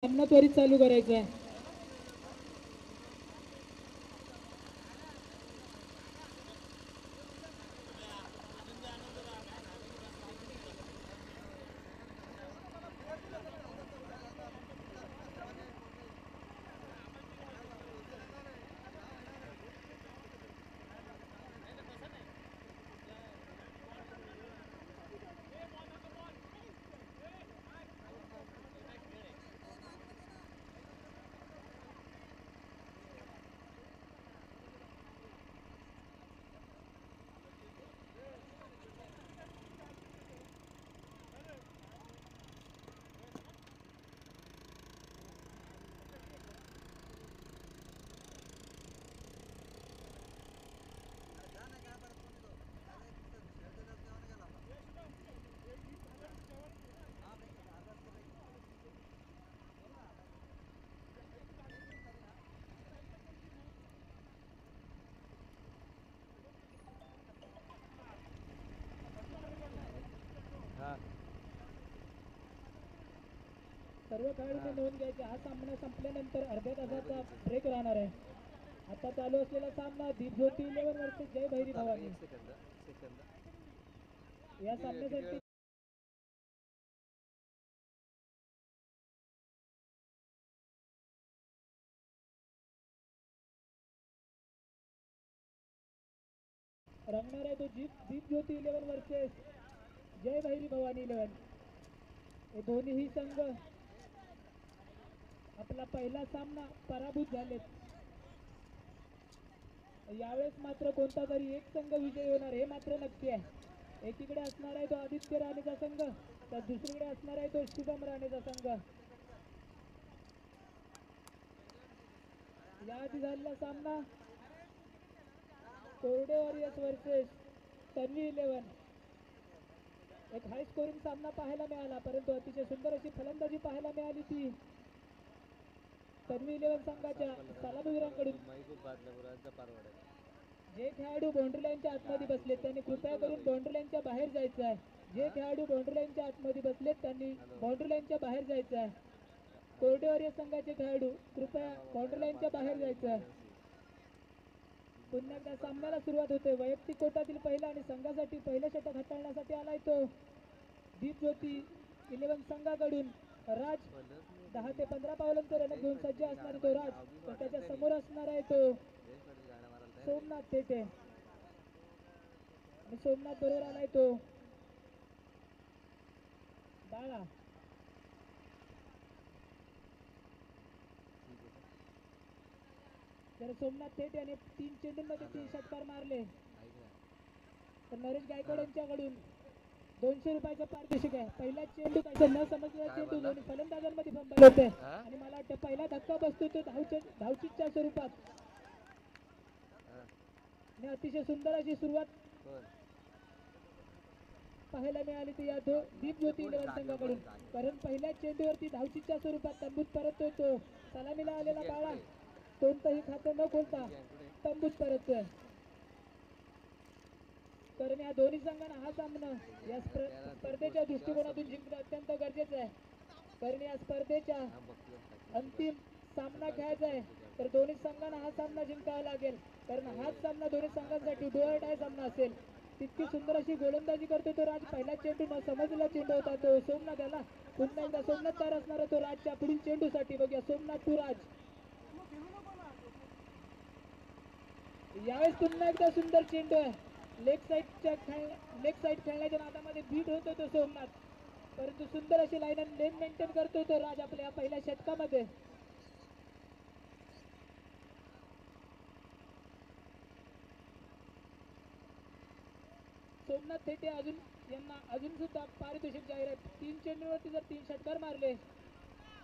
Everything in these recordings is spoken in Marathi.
सामना त्वरित चालू करायचा आहे. सर्व खेळाडूंनी नोंद घ्यायची. हा सामना संपल्यानंतर अर्ध्या तासाचा ब्रेक राहणार आहे. आता चालू असलेला सामना दीपज्योती 11 वर्सेस जय भैरी भवानी. या सामन्यासाठी रंगणार आहे तो दीपज्योती 11 वर्सेस जय भैरी भवानी 11. हे दोन्ही संघ आपला पहिला सामना पराभूत झालेत. यावेळेस मात्र कोणता तरी एक संघ विजयी होणार हे मात्र नक्की आहे. एकीकडे असणार आहे तो आदित्य राणेचा संघ, तर दुसरीकडे असणार आहे तो शुभम राणेचा संघ. याआधी झालेला सामना कोरडे वॉरियर्स वर्सेस तन्वी 11. एक हाय स्कोरिंग सामना पाहायला मिळाला, परंतु अतिशय सुंदर अशी फलंदाजी पाहायला मिळाली ती तन्वी 11 संघाच्या सलामीवीरांकडून. जे खेळाडू बाउंड्री लाईनच्या आतमध्ये बसलेत त्यांनी कृपया करून बाउंड्री लाईनच्या बाहेर जायचं आहे. जे खेळाडू बाउंड्री लाईनच्या आतमध्ये बसलेत त्यांनी बाउंड्री लाईनच्या बाहेर जायचं आहे. कोरडे वॉरियर्स संघाचे खेळाडू कृपया बाउंड्री लाईनच्या बाहेर जायचं आहे. पुन्हा एकदा सामन्याला सुरुवात होते. वैयक्तिक कोटातील पहिला आणि संघासाठी पहिलं षटक हाताळण्यासाठी आलाय तो दीपज्योती 11 संघाकडून राज. 10 ते 15 पावलांचा रणक घेऊन सज्ज असणारा तो राज, तर त्याच्या समोर असणार आहे तो सोमनाथ थेटे. आणि सोमनाथ बरोबर आलाय तो बाळा. तर सोमनाथ थेटे याने 3 चेंडूंमध्ये 3 षटकार मारले. तर नरेश गायकवाड यांच्याकडून 200 रुपयाचं पारितोषिक आहे. पहिला चेंडू काय न समजलेला चेंडू दोन्ही फलंदाजांमध्ये फंबल होते आणि मला वाटतं पहिला धक्का बसतो तो धावचीच्या स्वरूपात. आणि अतिशय सुंदर अशी सुरुवात पाहायला मिळाली ती या दीपज्योती 11 संघाकडून. कारण पहिल्या चेंडूवरती धावचीच्या स्वरूपात तंबूत परततोय तो सलामीला आलेला बाळा. कोणतंही खातं न खोलता तंबूत परततोय. कारण या दोन्ही संघांना हा सामना या स्पर्धेच्या दृष्टिकोनातून जिंकणं अत्यंत गरजेचं आहे. कारण या स्पर्धेच्या अंतिम सामना खेळायचा आहे, तर दोन्ही संघांना हा सामना जिंकावा लागेल. कारण हाच सामना दोन्ही संघांसाठी डू ऑर डाय सामना असेल. तितकी सुंदर अशी गोलंदाजी करतो तो राज. पहिला चेंडू न समजलेला चेंडू होता तो सोमनाथ याला. पुन्हा एकदा सोमनाथ तयार असणार तो राजच्या पुढील चेंडूसाठी. बघूया सोमनाथ टू राज. यावेळेस पुन्हा एकदा सुंदर चेंडू आहे. लेग साईड खेळण्याच्या नादामध्ये बीट होतो तो सोमनाथ, परंतु सुंदर अशी लाईन आणि लेन मेंटेन करतो तो राज आपल्या पहिल्या षटकामध्ये. सोमनाथ थेटे यांना अजून सुद्धा पारितोषिक जाहीर आहे. 3 चेंडूवरती जर 3 षटकार मारले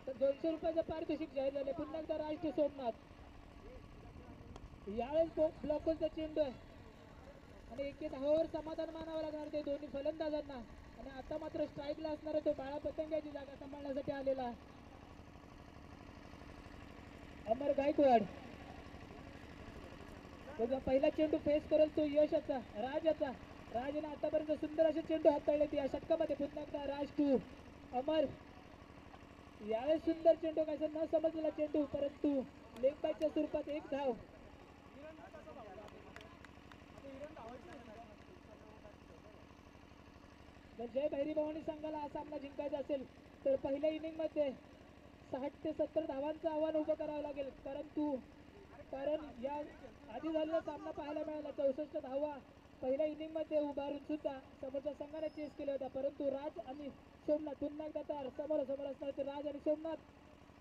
तर 200 रुपयाचं पारितोषिक जाहीर झाले. पुन्हा एकदा राज टू सोमनाथ. यावेळेस ब्लॉकचा चेंडू आहे आणि 1 धावावर समाधान मानावं लागणार ते दोन्ही फलंदाजांना. आणि आता मात्र स्ट्राईकला असणार तो बाळा पतंगाची जागा सांभाळण्यासाठी आलेला अमर गायकवाड. पहिला चेंडू फेस करेल तो यशाचा राजाचा. राजने आतापर्यंत सुंदर असे चेंडू हाताळले या षटकामध्ये. पुन्हा एकदा राज टू अमर. यावेळेस सुंदर चेंडू काय न समजलेला चेंडू, परंतु लेगबायच्या स्वरूपात एक धाव. जर जय भैरी भवानी संघाला हा सामना जिंकायचा असेल तर पहिल्या इनिंग मध्ये 60 ते 70 धावांचं आव्हान उभं करावं लागेल. कारण या आधी झालेला सामना पाहायला मिळाला 64 धावा पहिल्या इनिंग मध्ये उभारून सुद्धा समोरच्या संघाने चेस केला होता, परंतु राज आणि सोमनाथ पुन्हा एकदा तर समोर असणार ते राज आणि सोमनाथ.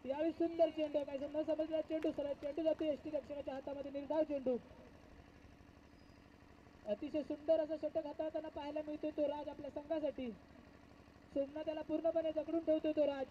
यावेळी सुंदर चेंडू काय न समजला चेंडू, सरळ चेंडू जातो यष्टी रक्षकाच्या हातामध्ये, निर्धाव चेंडू. अतिशय सुंदर असं षटक हाताळताना पाहायला मिळतो तो राज आपल्या संघासाठी. सोमनाथ त्याला पूर्णपणे जखडून ठेवतो तो राज.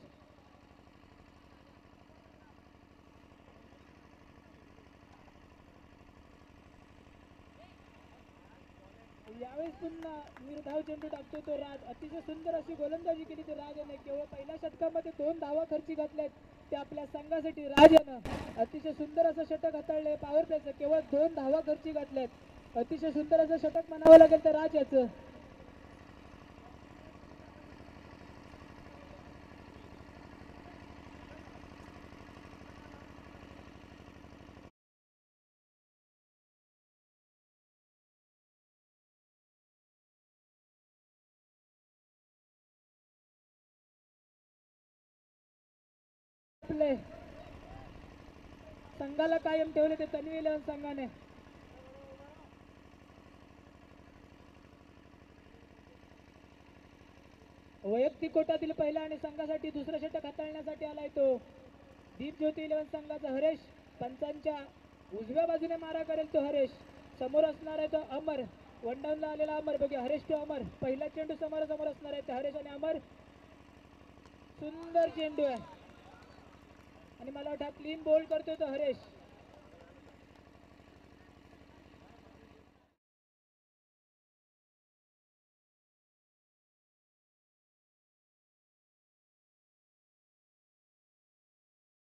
यावेळेस पुन्हा निर्धाव चेंडू टाकतो तो राज. अतिशय सुंदर अशी गोलंदाजी केली ते राज याने. केवळ पहिल्या षटकामध्ये 2 धावा खर्ची घातल्यात ते आपल्या संघासाठी. राज यानं अतिशय सुंदर असं षटक हाताळले पॉवर प्लेचं. केवळ 2 धावा खर्ची घातल्यात. अतिशय सुंदर असं षटक म्हणावं लागेल तर राज याचं. संघाला कायम ठेवले ते तन्वी इलेव्हन संघाने. वैयक्तिक कोटातील पहिला आणि संघासाठी दुसरा षटक हाताळण्यासाठी आलाय तो दीप ज्योती इलेव्हन संघाचा हरेश. पंचांच्या उजव्या बाजूने मारा करेल तो हरेश. समोर असणार आहे तो अमर, वनडाऊनला आलेला अमर. बघूया हरेश तो अमर. पहिला चेंडू समोर असणार आहे ते हरेश आणि अमर. सुंदर चेंडू आहे आणि मला वाटतं क्लीन बोल्ड करतोय तो हरेश.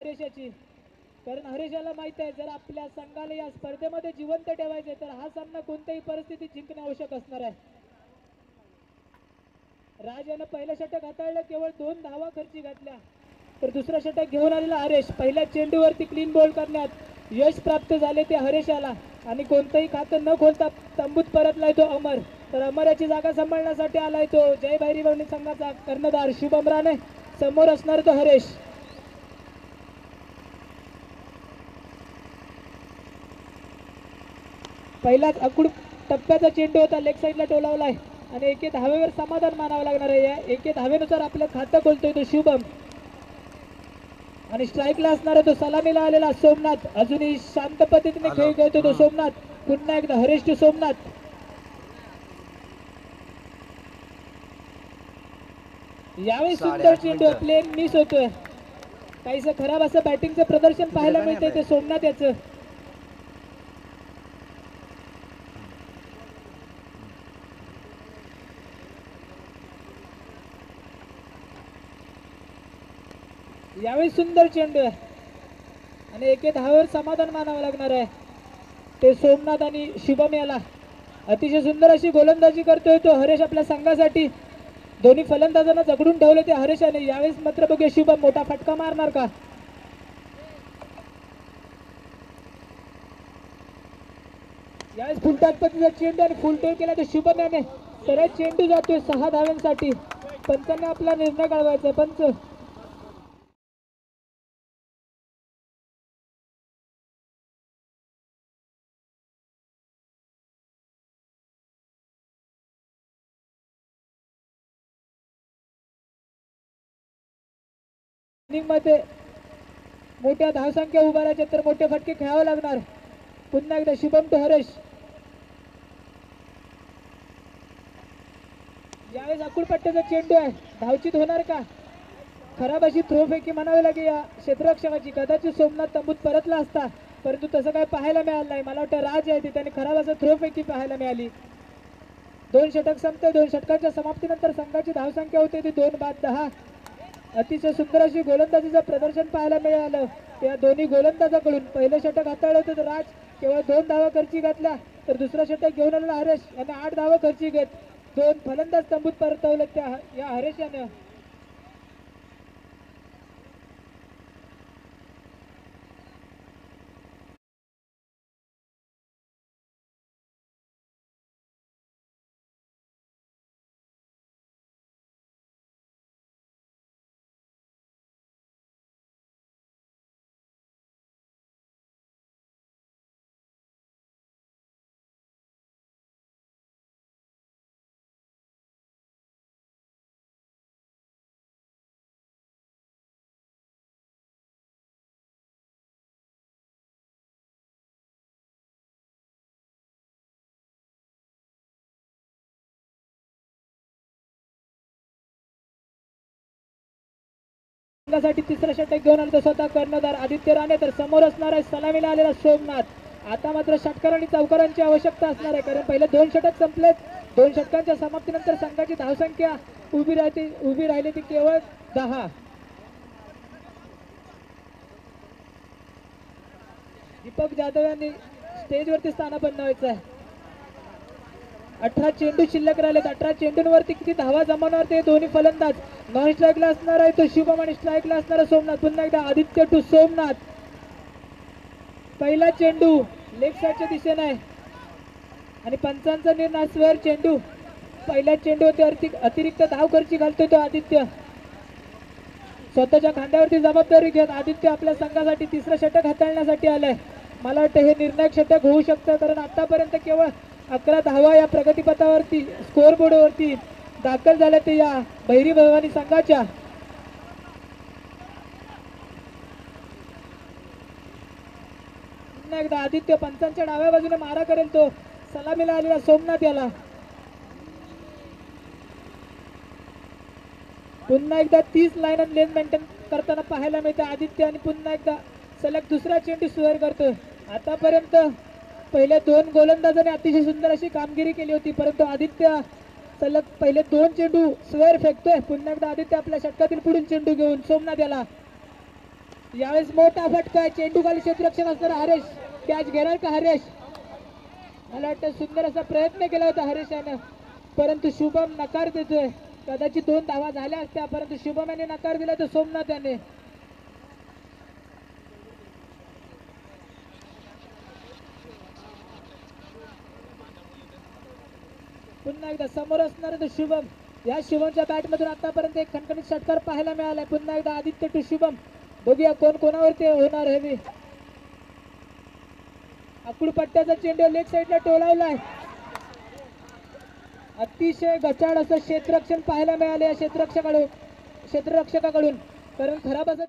हरेशाची, कारण हरेशाला माहित आहे जर आपल्या संघाला या स्पर्धेमध्ये जिवंत ठेवायचे तर हा सामना कोणत्याही परिस्थितीत जिंकणे आवश्यक असणार आहे. राज यानं पहिलं षटक हाताळलं, केवळ 2 धावा खर्ची घातल्या. तर दुसरा षटक घेऊन आलेला हरेश. पहिल्या चेंडूवरती क्लीन बोल्ड करण्यात यश प्राप्त झाले ते हरेशाला आणि कोणतंही खातं न खोलता तंबूत परतलाय तो अमर. तर अमर याची जागा सांभाळण्यासाठी आलाय तो जय भैरी भवानी संघाचा कर्णधार शुभम राणे. समोर असणार तो हरेश. पहिलाच अकुड टप्प्याचा चेंडू होता, लेग साईडला टोलावलाय आणि एके धावेवर समाधान मानावं लागणार आहे. या एके धावेनुसार आपलं खातं खोलतोय तो शुभम आणि स्ट्राईकला असणार आहे तो सलामीला आलेला सोमनाथ. अजूनही शांत पद्धतीने खेळ खेळतोय तो सोमनाथ. पुन्हा एकदा हरेश टू सोमनाथ. यावेळी सुंदर चेंडू प्लेन मिस होतोय. काहीसं खराब असं बॅटिंगचं प्रदर्शन पाहायला मिळतंय ते सोमनाथ याचं. यावेळी सुंदर चेंडू आहे आणि एके धावेवर समाधान मानावं लागणार आहे ते सोमनाथ आणि शुभम याला. अतिशय सुंदर अशी गोलंदाजी करतोय तो हरेश आपल्या संघासाठी. दोन्ही फलंदाजांना जगडून ठेवले ते हरेशाने. यावेळेस मात्र बघूया शुभम मोठा फटका मारणार का. यावेळेस फुलटाक पद्धतीचा चेंडू आणि फुलटोल केला तर शुभम याने. सरळ चेंडू जातोय 6 धाव्यांसाठी. पंचांना आपला निर्णय कळवायचा. पंच मध्ये मोठ्या धावसंख्या उभारायच्या तर मोठे फटके खेळावे लागणार. पुन्हा एकदा शुभम टू हरेश. यावेळेस अकुळपट्ट्याचा चेंडू आहे. धावचित होणार का. खराब अशी थ्रो फेकी म्हणावी लागेल या क्षेत्ररक्षकाची. कदाचित सोमनाथ तंबूत परतला असता, परंतु तसं काय पाहायला मिळालं नाही. मला वाटतं राज आहे त्याने खराब असं थ्रो फेकी पाहायला मिळाली. 2 षटक संपते. 2 षटकांच्या समाप्तीनंतर संघाची धावसंख्या होते ती 2 बाद 10. अतिशय सुंदर अशी गोलंदाजीचं प्रदर्शन पाहायला मिळालं या दोन्ही गोलंदाजाकडून. पहिलं षटक हाताळलं होतं तर राज केवळ 2 धावा खर्ची घातल्या, तर दुसरा षटक घेऊन आलेला हरेश याने 8 धावा खर्ची घेत 2 फलंदाज तंबूत परतवले त्या या हरेश यानं. संघासाठी तिसरं षटक घेऊन आला तो स्वतः कर्णधार आदित्य राणे, तर समोर असणार आहे सलामीला आलेला सोमनाथ. आता मात्र षटकार आणि चौकारांची आवश्यकता असणार आहे, कारण पहिले 2 षटक संपलेत. 2 षटकांच्या समाप्तीनंतर संघाची धावसंख्या उभी राहिली ती केवळ 10. दीपक जाधव यांनी स्टेजवरती स्थानापन्न व्हायचं आहे. 18 चेंडू शिल्लक राहिलेत. 18 चेंडूंवरती किती धावा जमावणार ते दोन्ही फलंदाज. नॉन स्ट्राईकला असणार आहे तो शुभम आणि स्ट्राईकला असणार आहे सोमनाथ. पुन्हा एकदा आदित्य टू सोमनाथ. पहिला चेंडू लेग साईडच्या दिशेने आहे आणि पंचांचा निर्णय स्वर चेंडू. पहिल्या चेंडूवरती अतिरिक्त धाव खर्ची घालतोय तो आदित्य. स्वतःच्या खांद्यावरती जबाबदारी घेत आदित्य आपल्या संघासाठी तिसरं षटक हाताळण्यासाठी आलाय. मला वाटतं हे निर्णायक षटक होऊ शकतं, कारण आतापर्यंत केवळ 11 धावा या प्रगतीपथावरती स्कोअर बोर्डवरती दाखल झाल्या ते या भैरी भवानी संघाच्या. पुन्हा एकदा आदित्य पंचांच्या डाव्या बाजूने मारा करेल तो सलामीला आलेला सोमनाथ याला. पुन्हा एकदा 30 लाईन आणि लेन मेंटेन करताना पाहायला मिळते आदित्य, आणि पुन्हा एकदा सलग दुसरा चेंडू स्वेअर करतोय. आतापर्यंत पहिल्या 2 गोलंदाजांनी अतिशय सुंदर अशी कामगिरी केली होती, परंतु आदित्य सलग पहिले 2 चेंडू स्वेअर फेकतोय. पुन्हा एकदा आदित्य आपल्या षटकातील पुढील चेंडू घेऊन सोमनाथ याला. यावेळेस मोठा फटका आहे. चेंडू खाली क्षेत्ररक्षण असणारा हरेश कॅच घेणार का हरेश? मला वाटतं सुंदर असा प्रयत्न केला होता हरेश यानं, परंतु शुभम नकार देतोय. कदाचित 2 धावा झाल्या असत्या, परंतु शुभम याने नकार दिला तर सोमनाथ याने. पुन्हा एकदा समोर असणार तो शुभम. या शुभमच्या बॅटमधून आतापर्यंत एक खणखणीत षटकार पाहायला मिळालाय. पुन्हा एकदा आदित्य टू शुभम. बघूया कोण कोणावरती होणार हे. आकुड पट्ट्याचा चेंडू लेग साईडला टोलावलाय. अतिशय गचाळ असं क्षेत्ररक्षण पाहायला मिळाले या क्षेत्ररक्षकाकडून, कारण खराब असं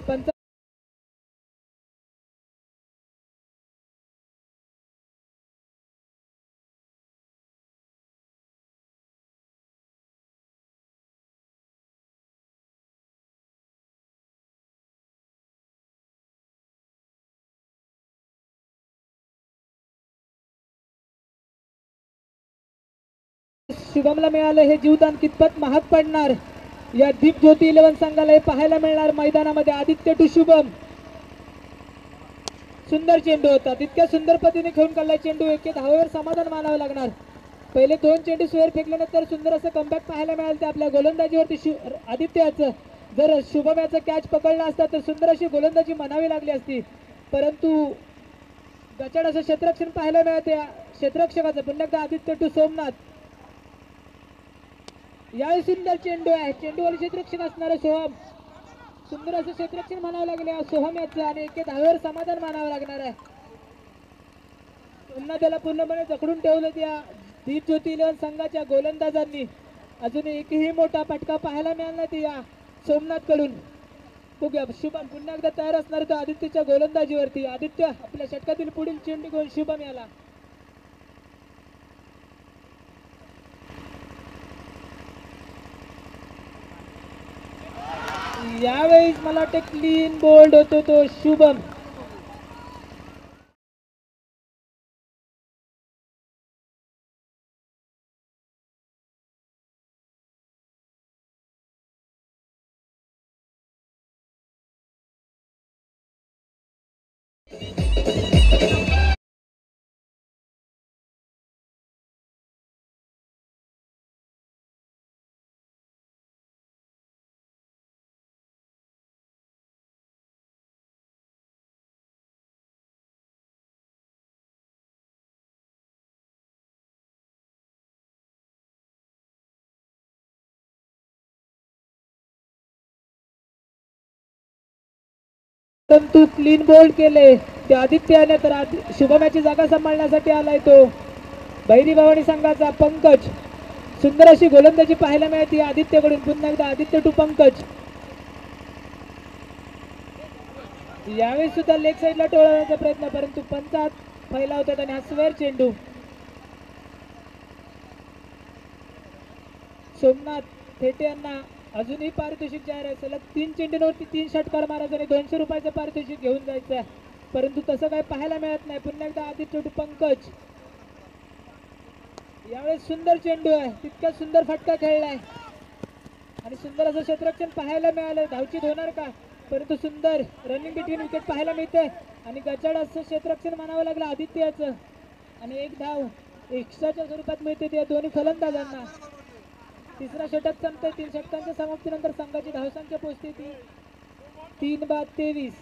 पंच शुभमला मिळालं हे जीवदान कितपत महाग पडणार या दीप ज्योती 11 संघाला हे पाहायला मिळणार मैदानामध्ये. आदित्य टू शुभम. सुंदर चेंडू होता, तितक्या सुंदर पद्धतीने खेळून काढलाय चेंडू. 1 धावेवर समाधान मानावं लागणार. पहिले 2 चेंडू स्वेअर फेकल्यानंतर सुंदर असं कमबॅक पाहायला मिळालं ते आपल्या गोलंदाजीवरती आदित्याचं. जर शुभम याचं कॅच पकडला असता तर सुंदर अशी गोलंदाजी म्हणावी लागली असती, परंतु गचाड असं क्षेत्ररक्षण पाहायला मिळते क्षेत्ररक्षकाचं. पुन्हा एकदा आदित्य टू सोमनाथ. यावेळी सुंदर चेंडू आहे. चेंडूवाली क्षेत्ररक्षक असणारे सोहम. सुंदर असं क्षेत्ररक्षण म्हणावं लागले सोहम याचं, आणि 1 धावेवर समाधान मानावं लागणार आहे. पुन्हा त्याला पूर्णपणे जखडून ठेवलं त्या दीप ज्योती 11 संघाच्या गोलंदाजांनी. अजून एकही मोठा फटका पाहायला मिळाला नाही या सोमनाथ कडून. बघूया शुभम पुन्हा एकदा तयार असणार तो आदित्यच्या गोलंदाजीवरती. आदित्य आपल्या षटकातील पुढील चेंडू घेऊन शुभम याला. यावेळेस मला वाटतं क्लीन बोल्ड होतो तो शुभम. परंतु क्लीन बोल्ड केले ते आदित्याने, तर शुभमची जागा सांभाळण्यासाठी आलाय तो भैरी भवानी संघाचा पंकज. सुंदर अशी गोलंदाजी पाहायला मिळते आदित्यकडून. पुन्हा एकदा आदित्य टू पंकज. यावेळी सुद्धा लेग साईडला टोळवण्याचा प्रयत्न, परंतु पंच हात पहिला होतात आणि हा स्क्वेअर चेंडू. सोमनाथ थेटे यांना अजूनही पारितोषिक जाहीर आहे. सलग 3 चेंडूंवरती 3 षटकार मारायचे आणि 200 रुपयाचं पारितोषिक घेऊन जायचं आहे, परंतु तसं काही पाहायला मिळत नाही. पुन्हा एकदा आदित्य पंकज, यावेळेस सुंदर चेंडू आहे, तितका सुंदर फटका खेळलाय आणि सुंदर असं क्षेत्ररक्षण पाहायला मिळालं. धावचीत होणार का, परंतु सुंदर रनिंग बिटवीन विकेट पाहायला मिळते आणि गचाड असं क्षेत्ररक्षण म्हणावं लागलं आदित्याचं. आणि एक धाव एक्स्ट्राच्या स्वरूपात मिळते त्या दोन्ही फलंदाजांना. तिसरा षटक संपते. 3 षटकांच्या समाप्तीनंतर संघाची धावसंख्या पोहोचते ती 3/23.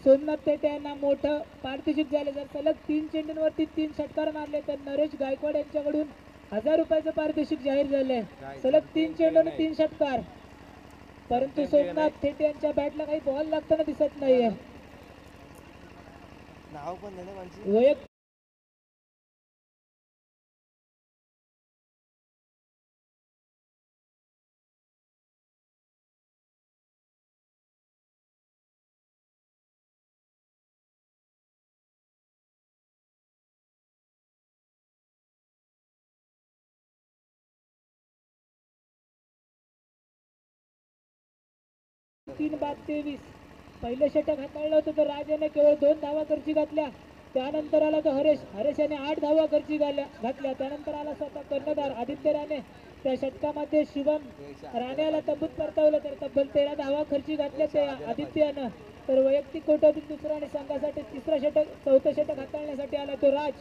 सोमनाथ थेटे यांना मोठं पारितोषिक झाले. जर सलग 3 चेंडूंवरती 3 षटकार मारले तर नरेश गायकवाड यांच्याकडून 1000 रुपयाचं पारितोषिक जाहीर झालंय. सलग 3 चेंडू आणि 3 षटकार, परंतु सोमनाथ थेटे यांच्या बॅटला काही बॉल लागताना दिसत नाहीये. वैयक्तिक तीन बाद 23. पहिलं षटक हाताळलं होतं तर राजाने केवळ 2 धावा खर्ची घातल्या. त्यानंतर आला तो हरेश याने 8 धावा खर्ची घातल्या. त्यानंतर आला स्वतः कर्णधार आदित्य राणे. त्या षटकामध्ये शुभम राणेला तंबूत परतवलं तर तब्बल 13 धावा खर्ची घातल्या त्या आदित्यानं. तर वैयक्तिक कोट्यातून दुसरा आणि संघासाठी तिसरा षटक, चौथं षटक हाताळण्यासाठी आला तो राज.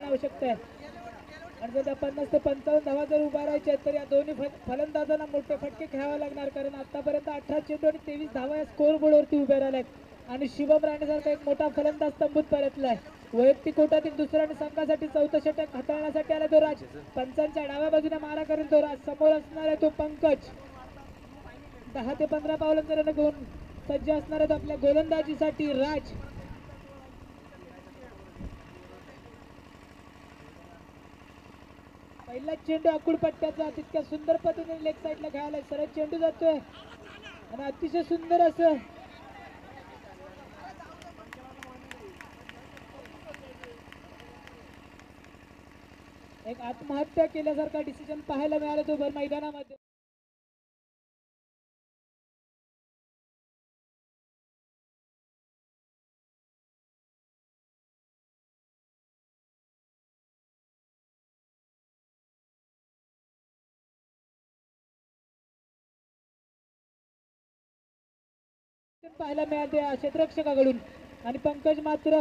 आवश्यकता आहे. आणि जर त्या 50 ते 55 धावा जर उभारायच्या तर या दोन्ही फलंदाजांना मोठे फटके खेळावे लागणार, कारण आतापर्यंत 18 चेंडू आणि 23 धावा या स्कोर बोर्डवरती उभ्या राहिल्यात आणि शुभम राणेसारखा एक मोठा फलंदाज तंबूत परतलाय. वैयक्तिक कोट्यातील दुसऱ्या आणि संघासाठी चौथं षटक हाताळण्यासाठी आला तो राज. पंचांच्या डाव्या बाजूने मारा करेल तो राज. समोर असणार आहे तो पंकज. 10 ते 15 पावलांचा घेऊन सज्ज असणार आहे आपल्या गोलंदाजीसाठी राज. पहिला चेंडू आकुड पट्ट्याचा, तितक्या सुंदर पद्धतीने लेग साईडला खेळायला सरळ चेंडू जातोय आणि अतिशय सुंदर असं एक आत्महत्या केल्यासारखा डिसिजन पाहायला मिळाला तो भर मैदानामध्ये. पाहायला मिळाले क्षेत्ररक्षकाकडून आणि पंकज मात्र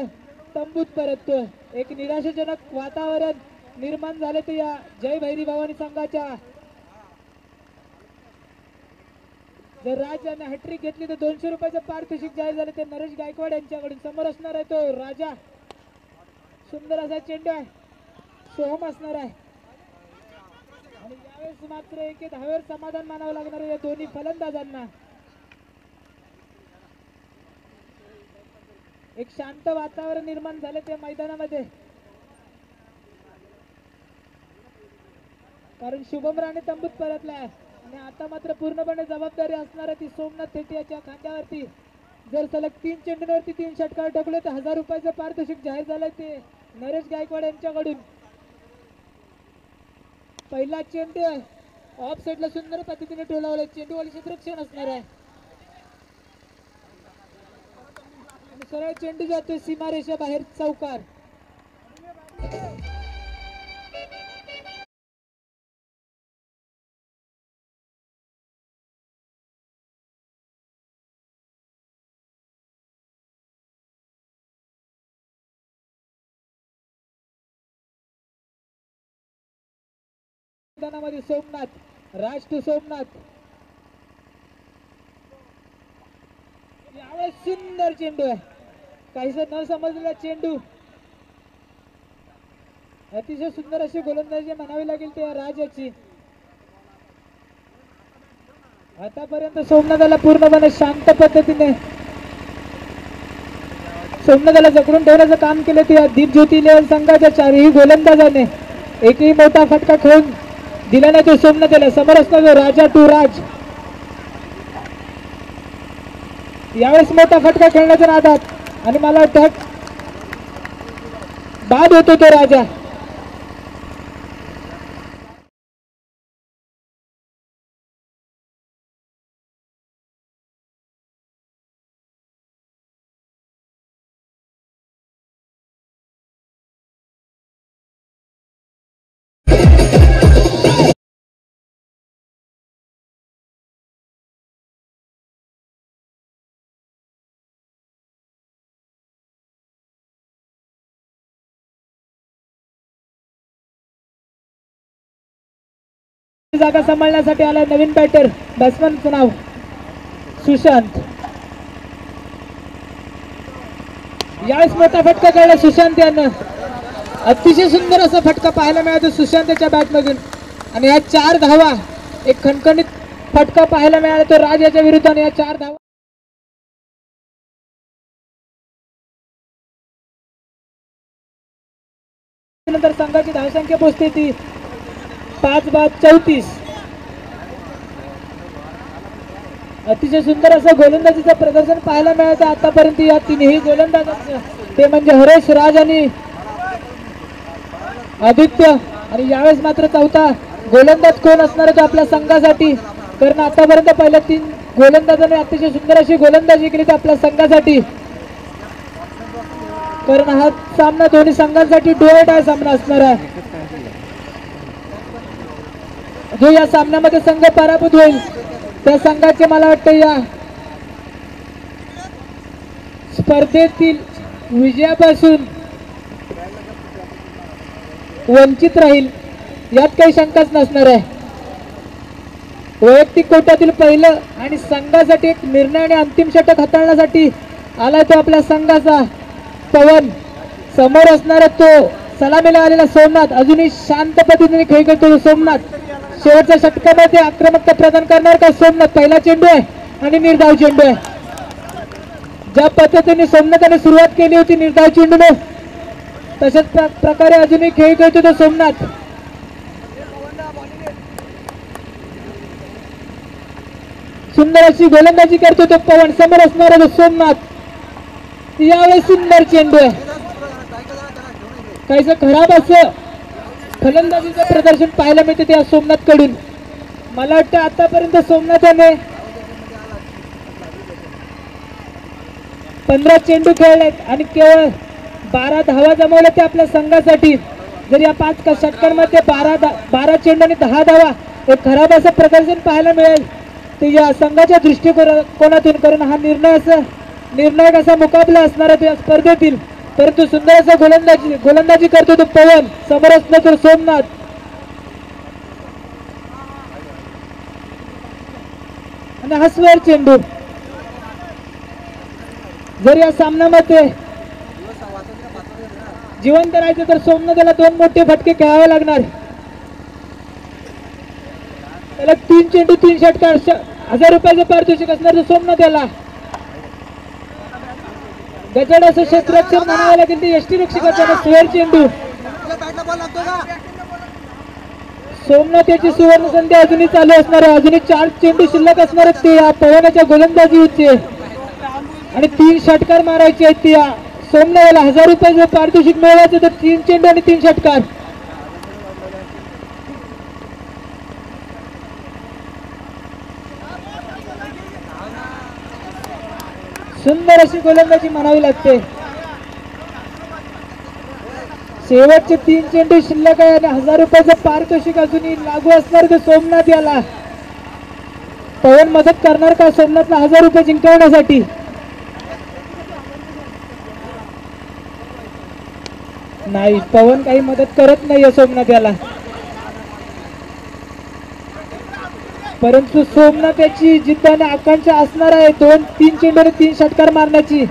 तंबूत परततोय. एक निराशाजनक वातावरण निर्माण झाले ते या जय भैरी भवानी संघाच्या. जर राज याने हॅट्रिक घेतली तर 200 रुपयाचं पारितोषिक जाहीर झाले ते नरेश गायकवाड यांच्याकडून. समोर असणार आहे तो राजा. सुंदर असा चेंडू आहे. सोहम असणार आहे आणि यावेळेस मात्र एक धावेवर समाधान मानावं लागणार या दोन्ही फलंदाजांना. एक शांत वातावरण निर्माण झाले त्या मैदानामध्ये, कारण शुभम राणे तंबूत परतलाय आणि आता मात्र पूर्णपणे जबाबदारी असणार आहे ती सोमनाथ थेटे याच्या खांद्यावरती. जर सलग 3 चेंडूंवरती 3 षटकार ठोकले तर 1000 रुपयाचं पारितोषिक जाहीर झालंय ते नरेश गायकवाड यांच्याकडून. पहिला चेंडू आहे, ऑफ साईडला सुंदर पद्धतीने टोलावलाय, चेंडूवाली क्षेत्ररक्षण असणार आहे आणि सरळ चेंडू जातोय सीमारेषा बाहेर चौकार. मैदानामध्ये सोमनाथ, राज टू सोमनाथ. यावेळेस सुंदर चेंडू आहे, काहीसा न समजलेला चेंडू. अतिशय सुंदर अशी गोलंदाजी म्हणावी लागेल त्या राज याची. आतापर्यंत सोमनाथाला पूर्णपणे शांत पद्धतीने सोमनाथाला जकडून ठेवण्याचं काम केलं त्या दीप ज्योती लेवल संघाच्या चारही गोलंदाजाने. एकही मोठा फटका खेळून दिला नाही तो सोमनाथाला. समोर असतो राजा टू राज. यावेळेस मोठा फटका खेळण्याच्या नादात आणि मला वाटतं बाद होतो तो राजा. जागा सांभाळण्यासाठी आला नवीन बॅटर, बॅट्समनचं नाव सुशांत. यावेळेस मोठा फटका खेळला सुशांत यानं. अतिशय सुंदर असा फटका पाहायला मिळाला सुशांतच्या बॅटमधून आणि या 4 धावा, एक खणखणीत फटका पाहायला मिळाला तो राज याच्या विरुद्ध आणि या 4 धावा. नंतर संघाची धावसंख्या पोहोचते ती 5/34. अतिशय सुंदर असं गोलंदाजीचं प्रदर्शन पाहायला मिळालं आतापर्यंत या तिन्ही गोलंदाजांचं, ते म्हणजे हरेश, राज आणि आदित्य. आणि यावेळेस मात्र चौथा गोलंदाज कोण असणार आहे तो आपल्या संघासाठी, कारण आतापर्यंत पहिल्या 3 गोलंदाजांनी अतिशय सुंदर अशी गोलंदाजी केली आपल्या संघासाठी. कारण हा सामना दोन्ही संघांसाठी डोएट आहे सामना असणार आहे. जो या सामन्यामध्ये संघ पराभूत होईल त्या संघाचे मला वाटतं या स्पर्धेतील विजयापासून वंचित राहील यात काही शंकाच नसणार आहे. वैयक्तिक कोट्यातील पहिलं आणि संघासाठी एक निर्णय आणि अंतिम षटक हाताळण्यासाठी आला तो आपल्या संघाचा पवन. समोर असणारा तो सलामीला आलेला सोमनाथ, अजूनही शांत पद्धतीने खेळ खेळतो सोमनाथ. शेवटच्या षटकामध्ये आक्रमकता प्रदान करणार का सोमनाथ. पहिला चेंडू आहे आणि निर्धाव चेंडू आहे. ज्या पद्धतीने सोमनाथाने सुरुवात केली होती निर्धाव चेंडूने, तशाच प्रकारे अजूनही खेळ खेळतो तो सोमनाथ. सुंदर अशी गोलंदाजी करतो तो पवन. समोर असणारा तो सोमनाथ. यावेळेस सुंदर चेंडू आहे, काहीच खराब असं फलंदाजीचं प्रदर्शन पाहायला मिळते त्या सोमनाथ कडून. मला वाटतं आतापर्यंत सोमनाथाने 15 चेंडू खेळलेत आणि केवळ 12 धावा जमवल्या ते आपल्या संघासाठी. जर या 5 षटकांमध्ये 12 चेंडू आणि 10 धावा एक खराब असं प्रदर्शन पाहायला मिळेल ते या संघाच्या दृष्टिकोनातून, कारण हा निर्णायक असा मुकाबला असणार आहे या स्पर्धेतील. परंतु सुंदर असा गोलंदाजी करतो तो पवन. समोर असला तर सोमनाथ. आणि हा स्वर चेंडू. जर या सामन्यामध्ये जिवंत राहायचं तर सोमनाथला 2 मोठे फटके खेळावे लागणार. त्याला 3 चेंडू 3 षटकार 1000 रुपयाचं पारितोषिक असणार सोमनाथ याला. गजड असं क्षेत्ररक्षण म्हणावं लागेल ते यष्टीरक्षकाचा स्वेर चेंडू. सोमनाथ याची सुवर्ण संधी अजूनही चालू असणार आहे. अजूनही 4 चेंडू शिल्लक असणार आहेत ते या पवनाच्या गोलंदाजी होते आणि 3 षटकार मारायचे आहेत. त्या सोमनाथला 1000 रुपये जर पारितोषिक मिळवायचं तर 3 चेंडू आणि 3 षटकार. सुंदर अशी गोलंदाजी म्हणावी लागते. शेवटचे 3 चेंडू शिल्लक आहे आणि 1000 रुपयाचं पारितोषिक अजूनही लागू असणार ते सोमनाथ याला. पवन मदत करणार का सोमनाथला 1000 रुपये जिंकवण्यासाठी? नाही, पवन काही मदत करत नाहीये सोमनाथ याला. परंतु सोमनाथ याची जिद्द आणि आकांक्षा असणार आहे 2-3 चेंडू आणि 3 षटकार मारण्याची.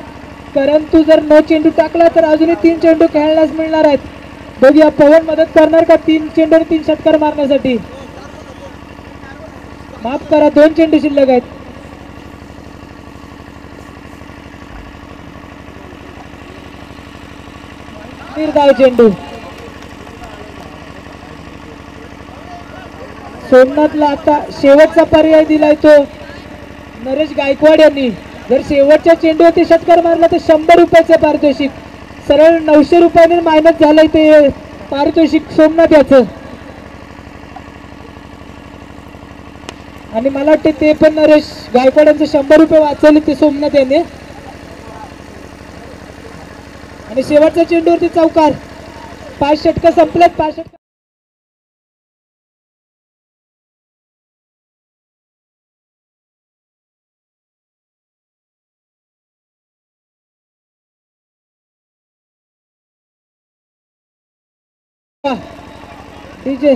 परंतु जर 9 चेंडू टाकला तर अजूनही 3 चेंडू खेळण्यास मिळणार आहेत. बघूया पवन मदत करणार का 3 चेंडू आणि 3 षटकार मारण्यासाठी? माफ करा, 2 चेंडू शिल्लक आहेत. निर्धाव चेंडू. सोमनाथला आता शेवटचा पर्याय दिलाय तो नरेश गायकवाड यांनी. जर शेवटच्या चेंडूवरती षटकार मारला तर 100 रुपयाचं पारितोषिक. सरळ 900 रुपयाने मायनस झालंय ते पारितोषिक सोमनाथ याचं. आणि मला वाटते ते पण नरेश गायकवाडांचे 100 रुपये वाचवले ते सोमनाथ याने. आणि शेवटच्या चेंडूवरती चौकार. 5 षटकार संपलेत. 5 षटकार डीजे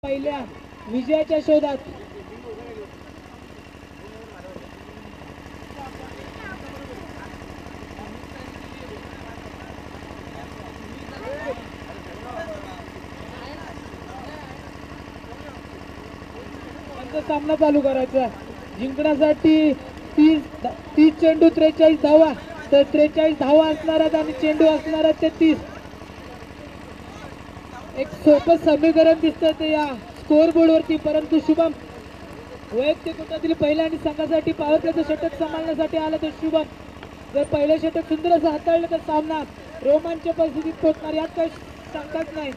पहिल्या विजयाच्या शोधात. सामना चालू करायचा. जिंकण्यासाठी 30 चेंडू 43 धावा, तर 43 धावा असणार आहेत आणि चेंडू असणार आहेत ते 30. एक सोपं समीकरण दिसतं ते या स्कोअर बोर्ड वरती, परंतु शुभम वैयक्तिक गटातील पहिल्या आणि संघासाठी पॉवर प्लेचं षटक सांभाळण्यासाठी आला तर शुभम जर पहिलं षटक सुंदर असं हाताळलं तर सामना रोमांच परिस्थितीत पोहोचणार, यात काही शंकाच नाही.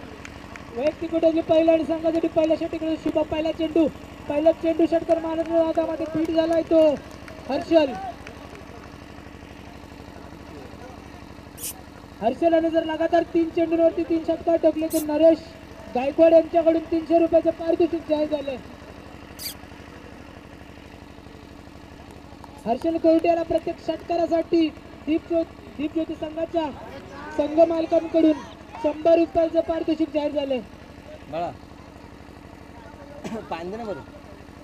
वैयक्तिक गटातील पहिल्या आणि संघासाठी पहिल्या षटक शुभम पहिला चेंडू षटकर मारण्याच्या हातामध्ये पीठ झालाय तो हर्षल जर लगातार 3 चेंडूंवरती 3 षटकार ठोकले तर नरेश गायकवाड यांच्याकडून 300 रुपयाचं पारितोषिक जाहीर झालंय. हर्षल कोरट्याला प्रत्येक षटकारासाठी दीपज्योती संघाच्या संघ मालकांकडून 100 रुपयाचं पारितोषिक जाहीर झालंय.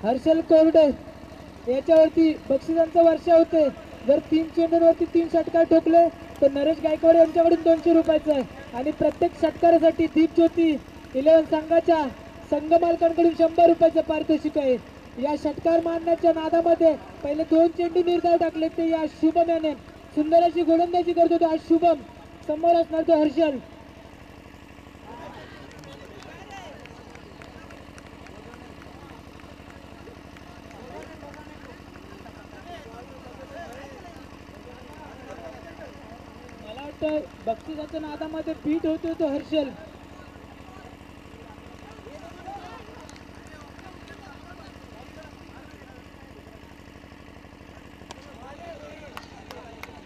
हर्षल कोरडे याच्यावरती बक्षिसांचा वर्षा होते. जर 3 चेंडूंवरती 3 षटकार ठोकले तर नरेश गायकवाड यांच्याकडून 200 रुपयाचं आहे आणि प्रत्येक षटकारासाठी दीपज्योती 11 संघाच्या संघ मालकांकडून 100 रुपयाचं पारितोषिक आहे. या षटकार मारण्याच्या नादामध्ये पहिले 2 चेंडू निर्धाव टाकले ते या शुभम याने सुंदर अशी गोलंदाजी करत होतो. आज शुभम समोर असणार तो हर्षल. बक्षिसाच्या नादामध्ये पीठ होतो तो हर्षल.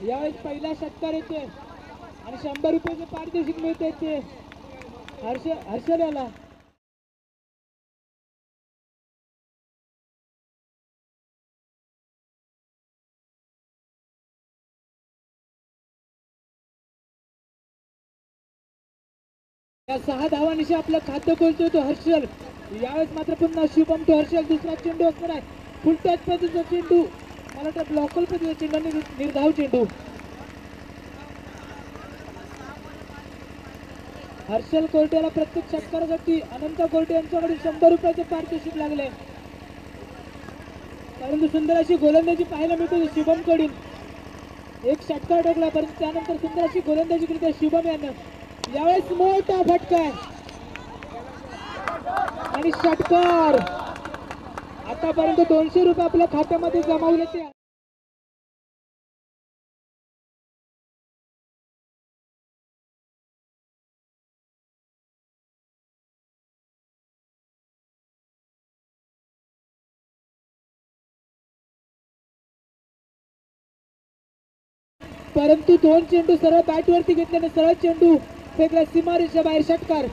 यावेळेस पहिला षटकार येते आणि 100 रुपयाचे पारितोषिक मिळते ते हर्षल याला. या 6 धावांशी आपलं खातं खोलतोय तो हर्षल. यावेळेस मात्र पुन्हा शुभम तो हर्षल दुसरा चेंडू असणार आहे. फुल टच पद्धतीचा चेंडू, मला वाटतं ब्लॉकल पद्धतीचा चेंडू आणि निर्धाव चेंडू. हर्षल कोरट्याला प्रत्येक षटकारासाठी अनंत कोरटे यांच्याकडून 100 रुपयाचे पारितोषिक लागले. परंतु सुंदर अशी गोलंदाजी पाहायला मिळते शुभम कडून. एक षटकार टाकला परंतु त्यानंतर सुंदर अशी गोलंदाजी केली त्या शुभम यानं. यावेळेस मोठा फटका आणि षटकार. आतापर्यंत 200 रुपये आपल्या खात्यामध्ये जमावले ते. परंतु 2 चेंडू सरळ बॅट वरती घेतल्याने सरळ चेंडू फेकला सीमारेषा बाहेर. षटकार.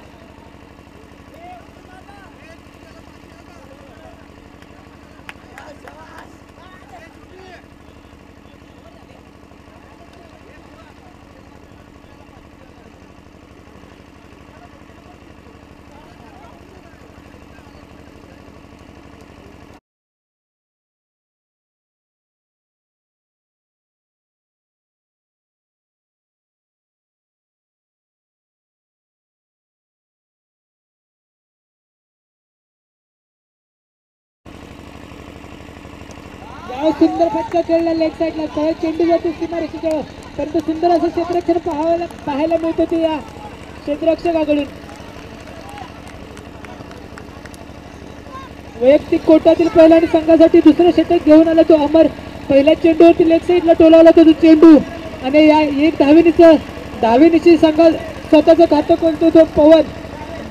सुंदर फटका खेळला लेग साईडला. सरळ चेंडू जातो सीमारेषेजवळ, परंतु सुंदर असं क्षेत्ररक्षण पाहायला मिळत होते या क्षेत्ररक्षकाकडून. वैयक्तिक कोटातील पहिला आणि संघासाठी दुसरं षटक घेऊन आला तो अमर. पहिल्या चेंडूवरती लेग साईडला टोलावला तो चेंडू आणि या एक धावीनिशी संघ स्वतःचं खातं खोलतो तो पवन.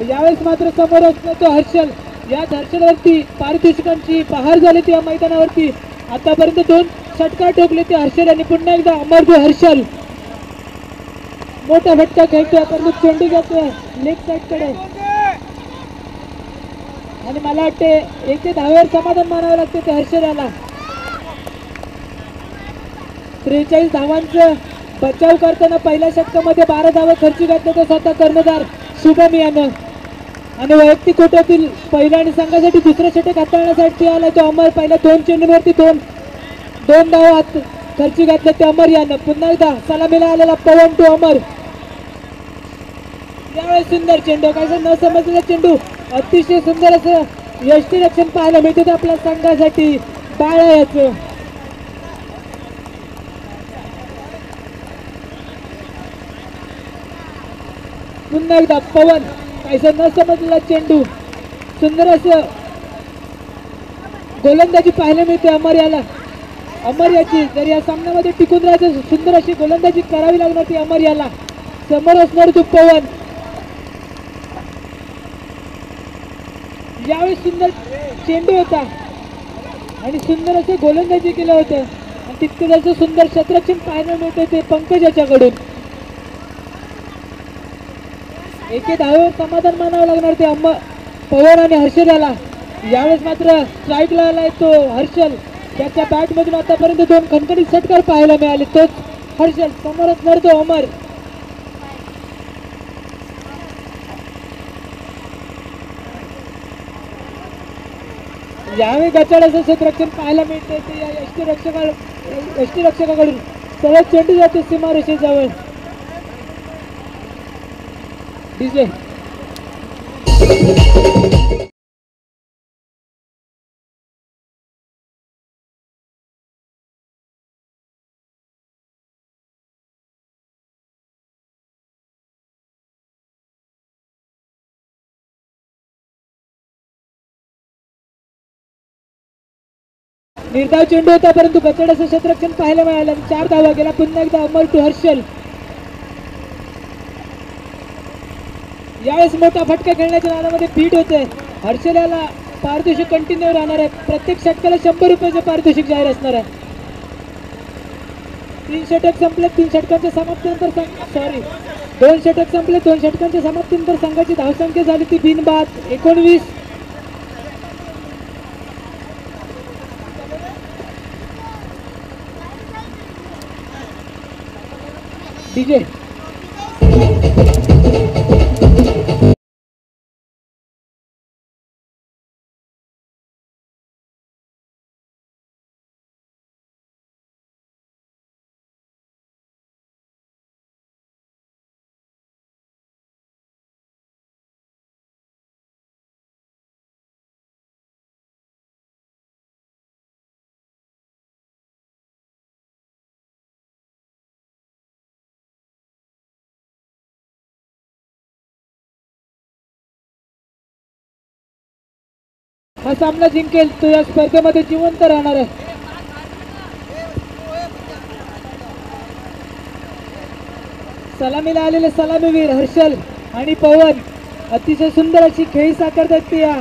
यावेळेस मात्र समोर असतो तो हर्षल. याच हर्षलवरती पारितोषिकांची बहार झाली त्या मैदानावरती. आतापर्यंत 2 षटकार ठोकले ते हर्षल आणि पुन्हा एकदा अमर जो हर्षल मोठा फटका खेळतोय परंतु चेंडू जातोय लेग साईड कडे आणि मला वाटते 1 धावेवर समाधान मानावं लागते ते हर्षल याला. 43 धावांचं बचाव करताना पहिल्या षटकामध्ये 12 धावा खर्ची घातले तो स्वतः कर्णधार शुभम यानं. आणि वैयक्तिक कोट्यातील पहिला आणि संघासाठी दुसरा षटक हाताळण्यासाठी आला तो अमर. पहिल्या 2 चेंडूवरती दोन धावा खर्ची घातले ते अमर यानं. पुन्हा एकदा सलामीला आलेला पवन टू अमर. यावेळेस सुंदर चेंडू, काय न समजलेला चेंडू, अतिशय सुंदर असं यष्टीरक्षण पाहायला मिळते आपल्या संघासाठी बाळाचं. पुन्हा एकदा पवन, काहीसं न समजलेला चेंडू, सुंदर असं गोलंदाजी पाहायला मिळते अमर याला. अमर याची जर या सामन्यामध्ये टिकून राहायचं, सुंदर अशी गोलंदाजी करावी लागणार ती अमर याला. समोर असणार तो पवन. यावेळेस सुंदर चेंडू होता आणि सुंदर असं गोलंदाजी केलं होतं आणि तितकं असं सुंदर क्षेत्ररक्षण पाहायला मिळतं ते पंकज याच्याकडून. एके धावेवर समाधान मानावं लागणार ते पवन आणि हर्षल याला. यावेळेस मात्र स्ट्राईकला आलाय तो हर्षल. त्याच्या बॅटमधून आतापर्यंत 2 खणखणीत षटकार पाहायला मिळाले. तोच हर्षल. समोर असणार तो अमर. यावेळी गचाड असं क्षेत्ररक्षण पाहायला मिळते ते या यष्टीरक्षकाकडून. सरळ चेंडू जातो सीमारेषेजवळ. डीजे निर्धाव चेंडू होता परंतु गचड असं क्षेत्ररक्षण पाहायला मिळालं. 4 धावा गेला. पुन्हा एकदा अमर टू हर्षल. यावेळेस मोठा फटका खेळण्याच्या नादामध्ये बीट होते. हर्षल याला पारितोषिक कंटिन्यू राहणार आहे. प्रत्येक षटकाला 100 रुपयाचे पारितोषिक जाहीर असणार आहे. 3 षटक संपले. 3 षटकांच्या समाप्तीनंतर 2 षटक संपले. 2 षटकांच्या समाप्तीनंतर संघाची धावसंख्या झाली ती बिनबाद 19. डीजे हा सामना जिंकेल तो या स्पर्धेमध्ये जिवंत राहणार आहे. सलामीला आलेले सलामीवीर हर्षल आणि पवन अतिशय सुंदर अशी खेळी साकारतात ते या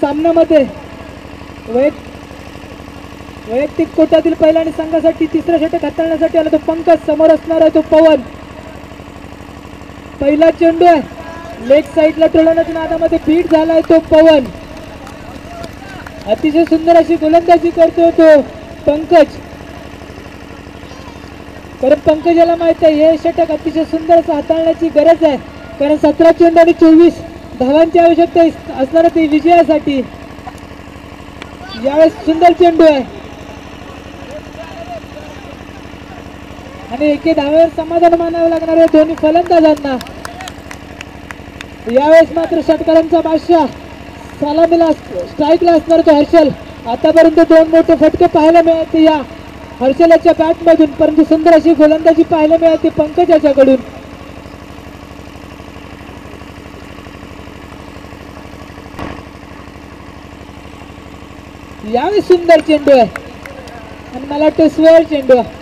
सामन्यामध्ये. वैयक्तिक कोट्यातील पहिला आणि संघासाठी तिसरा षटक हाताळण्यासाठी आला तो पंकज. समोर असणार आहे तो पवन. पहिला चेंडू आहे लेग साईडला टोळण्याच्या नादामध्ये बीट झालाय तो पवन. अतिशय सुंदर अशी गोलंदाजी करतो तो पंकज. कारण पंकजाला माहित आहे हे षटक अतिशय सुंदर असं हाताळण्याची गरज आहे. कारण 17 चेंडू आणि 24 धावांची आवश्यकता असणार ती विजयासाठी. यावेळेस सुंदर चेंडू आहे आणि एके धावेवर समाधान मानावं लागणार आहे दोन्ही फलंदाजांना. यावेळेस मात्र षटकारांचा बादशाह सलामीला स्ट्राईकला असणार तो हर्षल. आतापर्यंत 2 मोठे फटके पाहायला मिळाले या हर्षलाच्या बॅटमधून परंतु सुंदर अशी गोलंदाजी पाहायला मिळाली पंकज याच्याकडून. यावेळी सुंदर चेंडू आहे आणि मला वाटतं स्वेअर चेंडू आहे.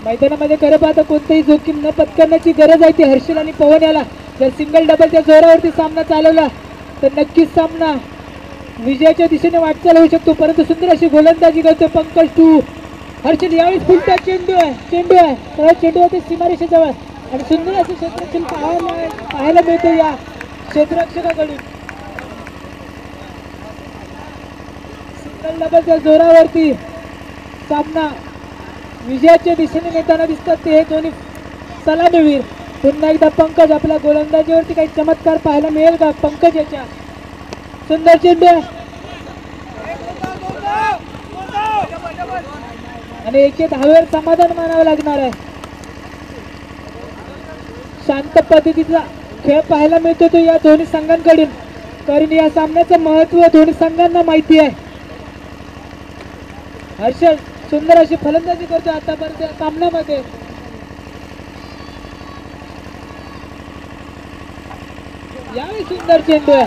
मैदानामध्ये खरं पाहता कोणतेही जोखीम न पत्करण्याची गरज आहे ती हर्षल आणि पवन याला. जर सिंगल डबलच्या जोरावरती सामना चालवला तर नक्कीच सामना विजयाच्या दिशेने वाटचाल होऊ शकतो. परंतु सुंदर अशी गोलंदाजी करतो पंकज टू हर्षल. यावेळी फुलटा चेंडू आहे सरळ चेंडू आहे ते सीमारेषेजवळ आणि सुंदर असं क्षेत्ररक्षण पाहायला मिळतं या क्षेत्ररक्षकाकडून. सिंगल डबलच्या जोरावरती सामना विजयाच्या दिशेने नेताना दिसतात ते हे दोन्ही सलामीवीर. पुन्हा एकदा पंकज आपल्या गोलंदाजीवरती काही चमत्कार पाहायला मिळेल का पंकज याच्या. सुंदर चेंडू आणि एके धावेवर समाधान मानावं लागणार आहे. शांत पद्धतीचा खेळ पाहायला मिळतो तो या दोन्ही संघांकडून, कारण या सामन्याचं महत्व दोन्ही संघांना माहिती आहे. हर्षल सुंदर अशी फलंदाजी करतो आतापर्यंत या सामन्यामध्ये. यावेळी सुंदर चेंडू आहे.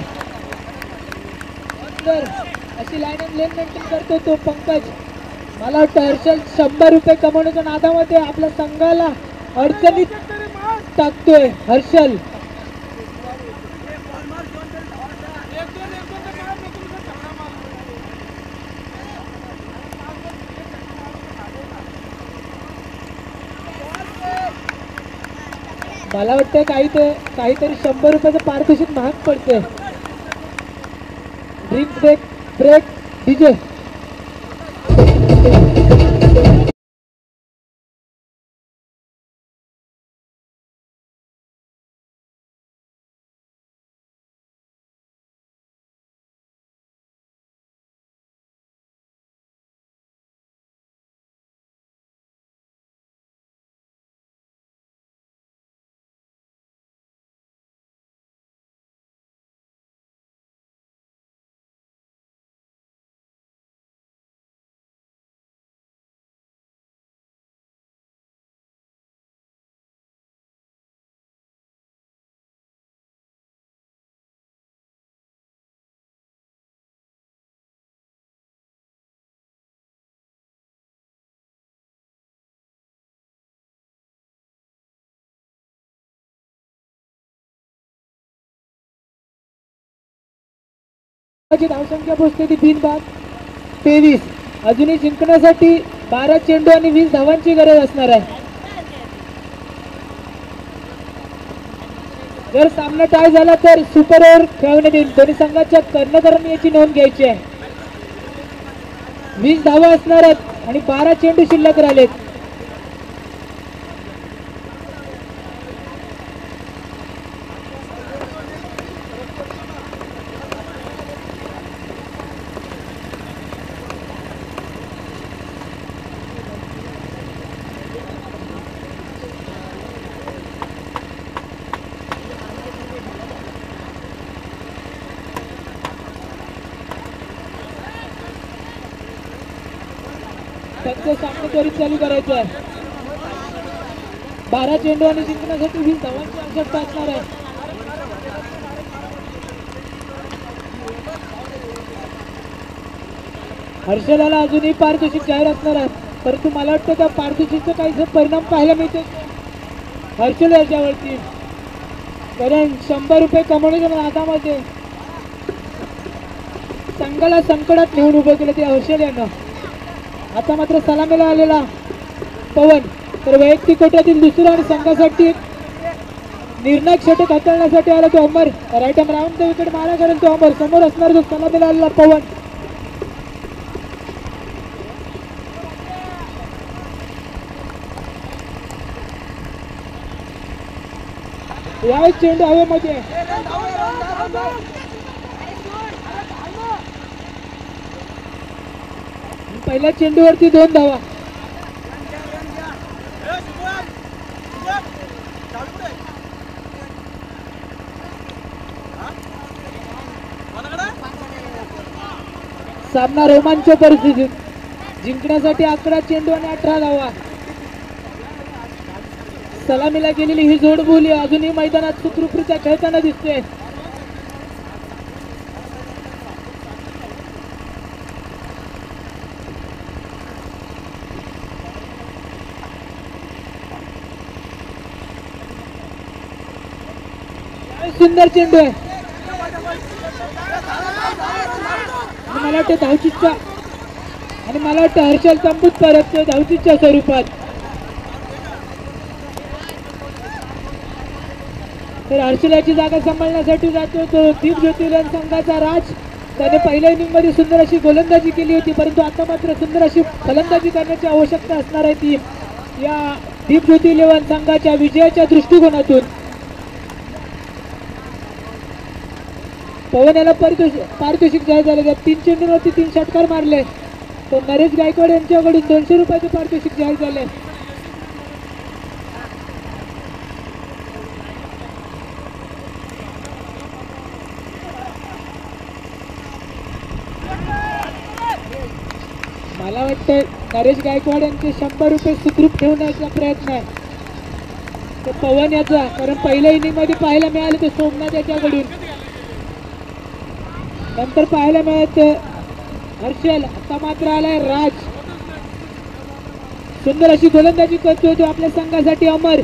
सुंदर अशी लाईन अँड लेन मेंटेन करतो तो पंकज. मला वाटतं हर्षल 100 रुपये कमवण्याच्या नादामध्ये आपल्या संघाला अडचणीत टाकतोय हर्षल. मला वाटतं काहीतरी 100 रुपयाचं पारितोषिक महाग पडतंय. Drink break DJ. धावसंख्या पोहोचते ती बिनबाद 23. अजूनही जिंकण्यासाठी 12 चेंडू आणि 20 धावांची गरज असणार आहे. जर सामना टाय झाला तर सुपर ओव्हर खेळवण्यात येईल. दोन्ही संघाच्या कर्णधारांनी याची नोंद घ्यायची आहे. 20 धावा असणार आहेत आणि 12 चेंडू शिल्लक राहिलेत. त्यांचं सामने त्वरित चालू करायचं आहे. 12 चेंडू आणि जिंकण्यासाठी 20 धावांची आवश्यकता असणार आहे. हर्षलाला अजूनही पारितोषिक जाहीर असणार आहे, परंतु मला वाटतं त्या पारितोषिकचा काही परिणाम पाहायला मिळतो हर्षल याच्यावरती. कारण 100 रुपये कमवण्याच्या नादामध्ये संघाला संकटात नेऊन उभं केलं ते हर्षल यानं. आता मात्र सलामीला आलेला पवन तर वैयक्तिक कोट्यातील दुसरा आणि संघासाठी निर्णायक षटक हाताळण्यासाठी आला तो Amar. Right arm round the wicket मारा करेल तो अमर. समोर असणार तो सलामीला आलेला पवन. यावेळी चेंडू हवेमध्ये. पहिल्या चेंडूवरती 2 धावा. सामना रोमांच परिस्थितीत. जिंकण्यासाठी 11 चेंडू आणि 18 धावा. सलामीला गेलेली ही जोडबोली अजूनही मैदानात सुखरूपरित्या खेळताना दिसते. सुंदर चेंडू आहे. मला वाटतं धावचीच्या आणि मला वाटतं हर्षल तंबूत परत धावचीच्या स्वरूपात. तर हर्षल याची जागा सांभाळण्यासाठी जातो तो दीप ज्योतिर्लिंग संघाचा राज त्याने पहिल्या इनिंग मध्ये सुंदर अशी गोलंदाजी केली होती, परंतु आता मात्र सुंदर अशी फलंदाजी करण्याची आवश्यकता असणार आहे ती या दीपज्योती 11 संघाच्या विजयाच्या दृष्टिकोनातून. पवन याला पारितोषिक जाहीर झाले. 3 चेंडूंवरती 3 षटकार मारले. तर नरेश गायकवाड यांच्याकडून 200 रुपयाचे पारितोषिक जाहीर झाले. मला वाटतं नरेश गायकवाड यांचे 100 रुपये सुखरूप ठेवण्याचा प्रयत्न आहे तर पवन याचा, कारण पहिल्या इनिंग मध्ये पाहायला मिळाले ते सोमनाथ याच्याकडून, नंतर पाहायला मिळत हर्षल, आता मात्र आलाय राज. सुंदर अशी गोलंदाजी करतोय तो आपल्या संघासाठी अमर.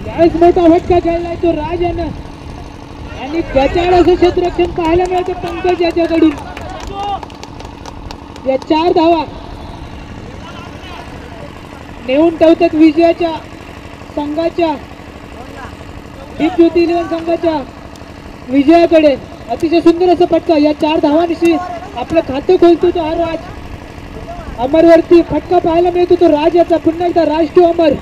यावेळेस मोठा फटका खेळलाय तो राज यानं आणि गचाळ असं क्षेत्ररक्षण पाहायला मिळतं पंकज याच्याकडून. या 4 धावा नेऊन ठेवतात विजयाच्या संघाच्या, दीपज्योती 11 संघाच्या विजयाकडे. अतिशय सुंदर असं फटका, या 4 धावांशी आपलं खातं खोलतो तो हा राज. अमरवरती फटका पाहायला मिळतो तो राज याचा. पुन्हा एकदा राज टू अमर.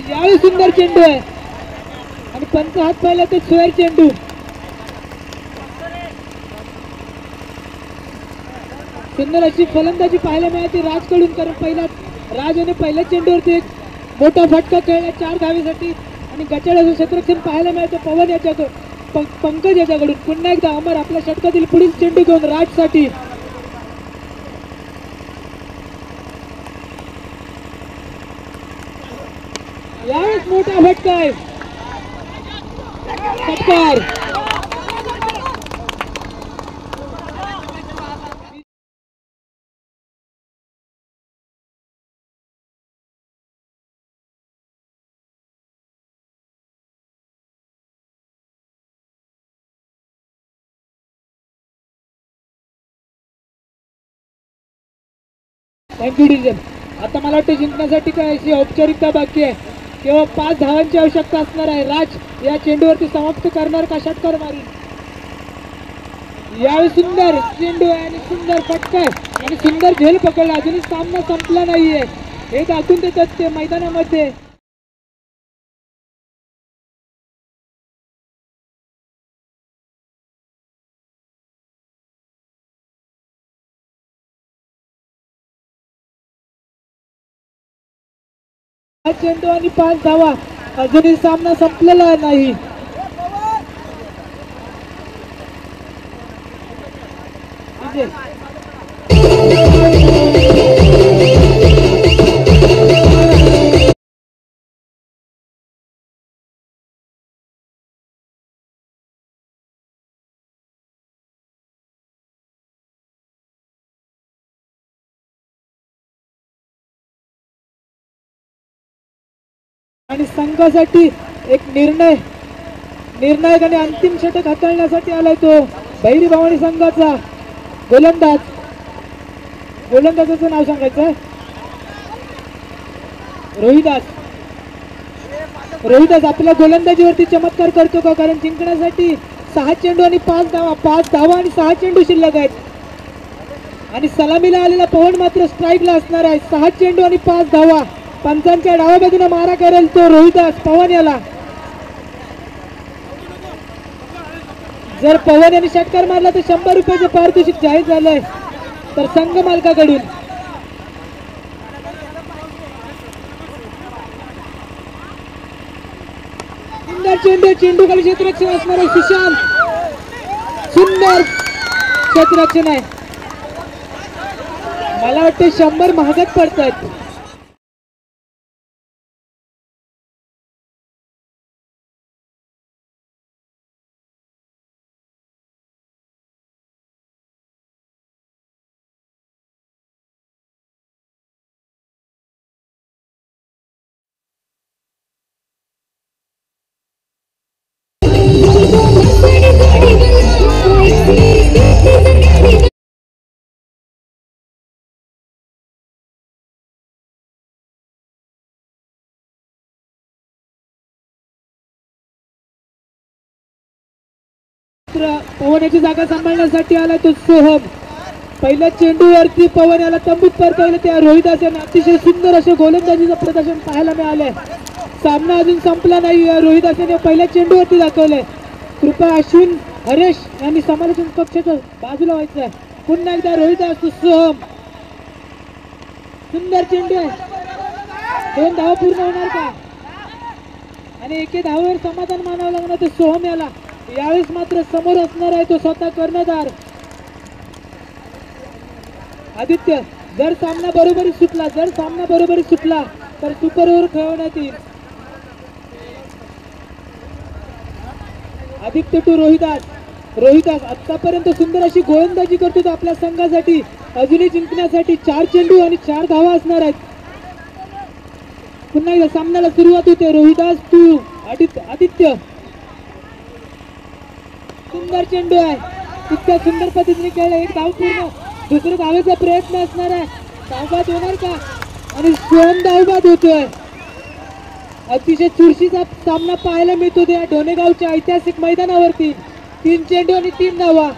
यावेळी सुंदर चेंडू आहे आणि पंच हात पाहिला तर स्क्वेअर चेंडू. सुंदर अशी फलंदाजी पाहायला मिळाली राजकडून, कारण राज याने पहिल्या चेंडूवरती एक मोठा फटका खेळला 4 धावेसाठी आणि गचाळ क्षेत्ररक्षण पाहायला मिळतं पवन याच्याकडून, पंकज याच्याकडून. पुन्हा एकदा अमर आपल्या षटकातील पुढील चेंडू घेऊन राजसाठी. यावेळेस मोठा फटका आहे, षटकार. थँक्यू डिजन. आता मला वाटतं जिंकण्यासाठी काय अशी औपचारिकता बाकी आहे, केवळ 5 धावांची आवश्यकता असणार आहे. राज या चेंडूवरती समाप्त करणार का षटकार मारून. यावेळी सुंदर चेंडू आहे आणि सुंदर फटका आहे आणि सुंदर झेल पकडला. अजूनही सामना संपला नाहीये हे दाखवून देतात ते मैदानामध्ये. चेंडू आणि 5 धावा, अजूनही सामना संपलेला नाही. आणि संघासाठी एक निर्णायक आणि अंतिम षटक हाताळण्यासाठी आलाय तो भैरी भवानी संघाचा गोलंदाज. गोलंदाजाचं नाव सांगायचं रोहिदास. रोहिदास आपल्या गोलंदाजीवरती चमत्कार करतो का, कारण जिंकण्यासाठी 6 चेंडू आणि 5 धावा, 5 धावा आणि 6 चेंडू शिल्लक आहेत आणि सलामीला आलेला पवन मात्र स्ट्राईकला असणार आहे. 6 चेंडू आणि 5 धावा, पंचांच्या डाव्या बाजूने मारा करेल तो रोहिदास पवन याला. जर पवन यांनी षटकार मारला तर 100 रुपयाचे पारितोषिक जाहीर झालंय तर संघ मालकाकडून. सुंदर चेंडू खाली क्षेत्ररक्षण असणार आहे सुशांत. सुंदर क्षेत्ररक्षण आहे. मला वाटतं 100 महागात पडतात. मात्र पवन याची जागा सांभाळण्यासाठी आलाय तो सोहम. पहिल्या चेंडूवरती पवन याला तंबूत परतवलं. त्या रोहिदास यांना अतिशय सुंदर असे गोलंदाजीचं प्रदर्शन पाहायला मिळालंय. सामना अजून संपला नाही. रोहिदास यांनी पहिल्या चेंडूवरती दाखवलंय. कृपया अश्विन हरेश यांनी समालोचन कक्षाच्या बाजूला व्हायचंय. पुन्हा एकदा रोहिदास तो सोहम. सुंदर चेंडू आहे. 2 धावा पूर्ण होणार का आणि एके धावेवर समाधान मानावं लागणार ते सोहम याला. यावेळेस मात्र समोर असणार आहे तो स्वतः कर्णधार आदित्य. जर सामना बरोबरी सुटला तर सुपर ओव्हर खेळवण्यात येईल. आदित्य टू रोहिदास आतापर्यंत सुंदर अशी गोलंदाजी करतो तो आपल्या संघासाठी. अजूनही जिंकण्यासाठी 4 चेंडू आणि 4 धावा असणार आहेत. पुन्हा एकदा सामन्याला सुरुवात होते. रोहिदास टू आदित्य. सुंदर चेंडू आहे. इतक्या सुंदर पद्धतीने खेळला. 1 धाव पूर्ण. दुसऱ्या धावेचा प्रयत्न असणार आहे. धावबाद होणार का आणि सोहम धावबाद होतोय. अतिशय चुरशीचा सामना पाहायला मिळतो त्या ढोणेगावच्या ऐतिहासिक मैदानावरती. 3 चेंडू आणि 3 धावा.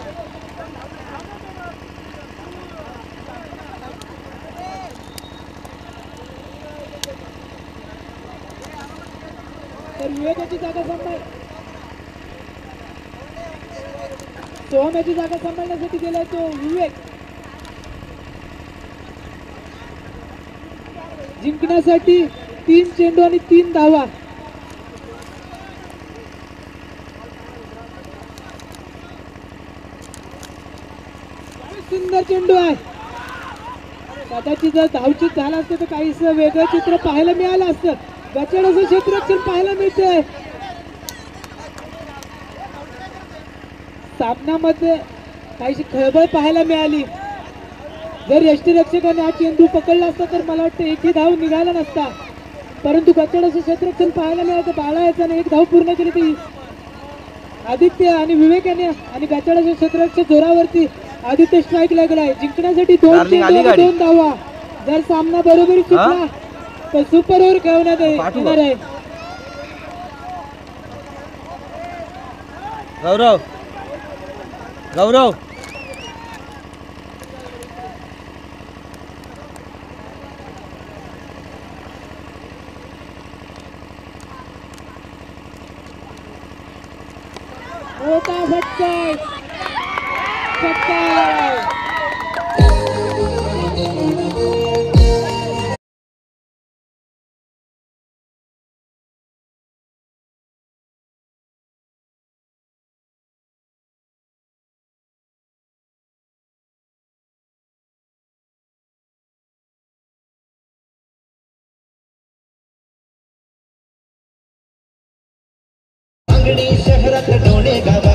तर विवेकाची जागा सोहम याची जागा सांभाळण्यासाठी गेलाय तो विवेक. जिंकण्यासाठी 3 चेंडू आणि 3 धावा. सुंदर चेंडू आहे. कदाचित जर धावचित झाला असतं तर काहीच वेगळं चित्र पाहायला मिळालं असतं. गचड असं क्षेत्ररक्षण पाहायला मिळतंय. सामन्यामध्ये काहीशी खळबळ पाहायला मिळाली. जर यष्टीरक्षकाने हा चेंडू पकडला असता तर मला वाटतं एकही धाव निघाला नसता. परंतु गचड असं क्षेत्ररक्षण पाहायला मिळालं. बाळा याच्याने 1 धाव पूर्ण केली ती आदित्य आणि विवेक याने. आणि गचड असं क्षेत्ररक्षक जोरावरती आदित्य स्ट्राईक लागलाय. जिंकण्यासाठी 2 चेंडू आणि 2 धावा. जर सामना बरोबरी सुटला तर सुपर ओव्हर खेळवण्यात येणार आहे. गौरव मोठा फटका. शहरात डोणे गाव